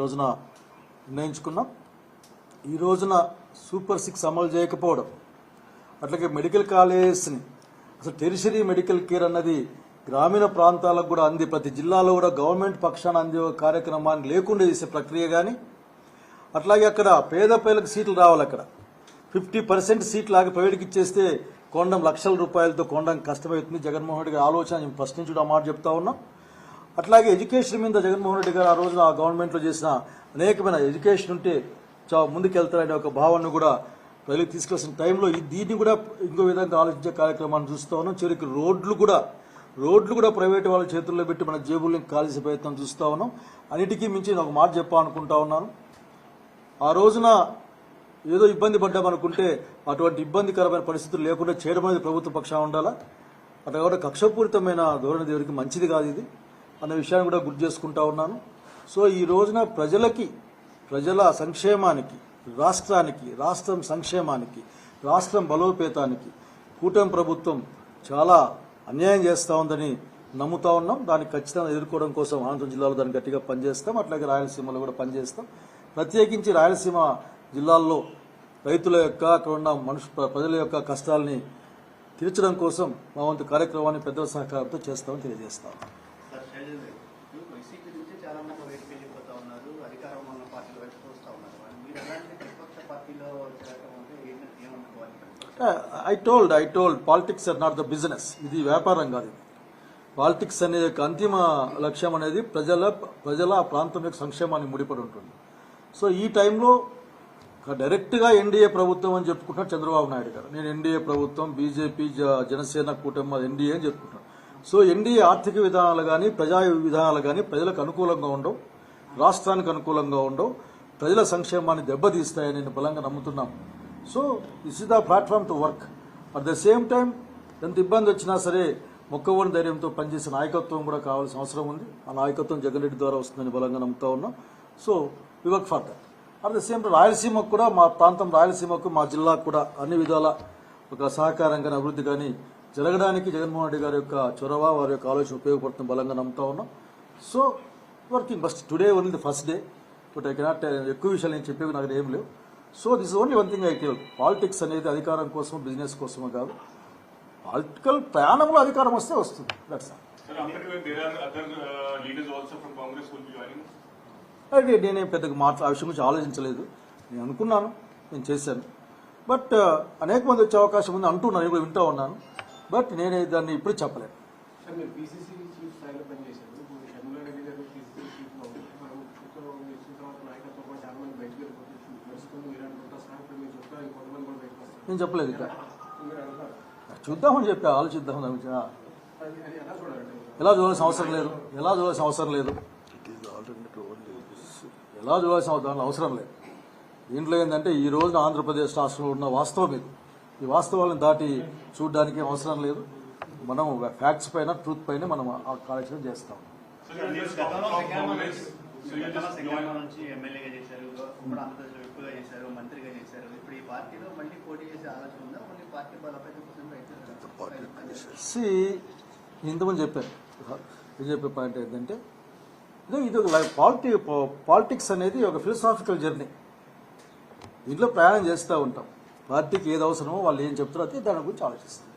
రోజున నిర్ణయించుకున్నాం. ఈ రోజున సూపర్ 6 అమలు చేయకపోవడం, అట్లాగే మెడికల్ కాలేజెస్ని అసలు టెరిషరీ మెడికల్ కేర్ అన్నది గ్రామీణ ప్రాంతాలకు కూడా అంది, ప్రతి జిల్లాలో కూడా గవర్నమెంట్ పక్షాన అందే కార్యక్రమాన్ని లేకుండా చేసే ప్రక్రియ కానీ, అట్లాగే అక్కడ పేద పేదలకు సీట్లు రావాలి. అక్కడ 50% సీట్లు లాగా ప్రైవేట్కి ఇచ్చేస్తే కొనడం లక్షల రూపాయలతో కొనడం కష్టమవుతుంది. జగన్మోహన్ రెడ్డి గారి ఆలోచన మేము ఫస్ట్ నుంచి కూడా మాట చెప్తా ఉన్నాం. అట్లాగే ఎడ్యుకేషన్ మీద జగన్మోహన్ రెడ్డి గారు ఆ రోజున ఆ గవర్నమెంట్లో చేసిన అనేకమైన ఎడ్యుకేషన్ ఉంటే ముందుకెళ్తారనే ఒక భావనను కూడా ప్రజలకు తీసుకొచ్చిన టైంలో దీన్ని కూడా ఇంకో విధంగా ఆలోచించే కార్యక్రమాన్ని చూస్తూ ఉన్నాం. చివరికి రోడ్లు కూడా ప్రైవేట్ వాళ్ళ చేతుల్లో పెట్టి మన జేబుల్ని కాల్చే ప్రయత్నం చూస్తూ ఉన్నాం. అన్నిటికీ మించి నేను ఒక మాట చెప్పాలనుకుంటా ఉన్నాను. ఆ రోజున ఏదో ఇబ్బంది పడ్డామనుకుంటే అటువంటి ఇబ్బందికరమైన పరిస్థితులు లేకుండా చేయడం అనేది ప్రభుత్వ పక్షాన ఉండాలా. అట్లా కూడా కక్షపూరితమైన ధోరణి దేవుడికి మంచిది కాదు ఇది అన్న విషయాన్ని కూడా గుర్తు చేసుకుంటా ఉన్నాను. సో ఈ రోజున ప్రజల సంక్షేమానికి, రాష్ట్రం సంక్షేమానికి, రాష్ట్రం బలోపేతానికి కూటమి ప్రభుత్వం చాలా అన్యాయం చేస్తూ ఉందని నమ్ముతా ఉన్నాం. దాన్ని ఖచ్చితంగా ఎదుర్కోవడం కోసం అనంతపురం జిల్లాలో దాన్ని గట్టిగా పనిచేస్తాం. అట్లాగే రాయలసీమలో కూడా పనిచేస్తాం. ప్రత్యేకించి రాయలసీమ జిల్లాల్లో రైతుల యొక్క, అక్కడ ఉన్న ప్రజల యొక్క కష్టాలని తీర్చడం కోసం మా వంతు కార్యక్రమాన్ని పెద్దల సహకారంతో చేస్తామని తెలియజేస్తాం. I told politics are not the business. ఇది వ్యాపారం కాదు. ఇది పాలిటిక్స్ అనే అంతిమ లక్ష్యం అనేది ప్రజల ప్రాంతం యొక్క సంక్షేమాన్ని ముడిపడి ఉంటుంది. సో ఈ టైంలో డైరెక్ట్గా ఎన్డీఏ ప్రభుత్వం అని చెప్పుకుంటున్నారు చంద్రబాబు నాయుడు గారు. నేను ఎన్డీఏ ప్రభుత్వం, బీజేపీ, జనసేన కూటమి ఎన్డీఏ అని చెప్పుకుంటాను. సో ఎన్డీఏ ఆర్థిక విధానాలు కానీ, ప్రజా విధానాలు కానీ ప్రజలకు అనుకూలంగా ఉండవు, రాష్ట్రానికి అనుకూలంగా ఉండవు, ప్రజల సంక్షేమాన్ని దెబ్బతీస్తాయని నేను బలంగా నమ్ముతున్నాం. So this is the platform to work. At the same time ఎంత ఇబ్బంది వచ్చినా సరే మొక్కవోని ధైర్యంతో పనిచేసే నాయకత్వం కూడా కావాల్సిన అవసరం ఉంది. ఆ నాయకత్వం జగన్ రెడ్డి ద్వారా వస్తుందని బలంగా నమ్ముతా ఉన్నాం. So we work for that. At the same time రాయలసీమకు కూడా, మా ప్రాంతం రాయలసీమకు, మా జిల్లాకు కూడా అన్ని విధాల ఒక సహకారం కానీ, అభివృద్ధి కానీ జరగడానికి జగన్మోహన్ రెడ్డి గారి యొక్క చొరవ, వారి యొక్క ఆలోచన ఉపయోగపడుతుంది బలంగా నమ్ముతా ఉన్నాం. So working first today only the first day. But I cannot ఎక్కువ విషయాలు నేను చెప్పేవి నాకు ఏం లేవు. So this only one thing I tell. Politics అనేది అధికారం కోసం, బిజినెస్ కోసమో కాదు. పొలిటికల్ ప్రయాణంలో అధికారం వస్తే వస్తుంది. దట్స్ నేనేం పెద్దగా ఆ విషయం గురించి ఆలోచించలేదు. నేను అనుకున్నాను, నేను చేశాను. బట్ అనేక మంది వచ్చే అవకాశం ఉంది అంటున్నాను, నేను కూడా వింటూ ఉన్నాను. బట్ నేనే దాన్ని ఇప్పుడు చెప్పలేను. నేను చెప్పలేదు. ఇక్కడ చూద్దామని చెప్పి ఆలోచిద్దాం. ఎలా చూడాల్సిన అవసరం లేదు. ఎలా చూడాల్సిన అవసరం లేదు. దీంట్లో ఏంటంటే ఈ రోజున ఆంధ్రప్రదేశ్ రాష్ట్రంలో ఉన్న వాస్తవం ఇది. ఈ వాస్తవాలను దాటి చూడడానికి అవసరం లేదు. మనం ఫ్యాక్ట్స్ పైన, ట్రూత్ పైన మనం ఆ కార్యక్రమం చేస్తాం. ఇంతకుముందు చెప్పాను. చెప్పే పాయింట్ ఏంటంటే ఇది పాలిటిక్స్ అనేది ఒక ఫిలసాఫికల్ జర్నీ. దీంట్లో ప్రయాణం చేస్తూ ఉంటాం. పార్టీకి ఏది అవసరమో వాళ్ళు ఏం చెప్తారో అది దాని గురించి ఆలోచిస్తాం.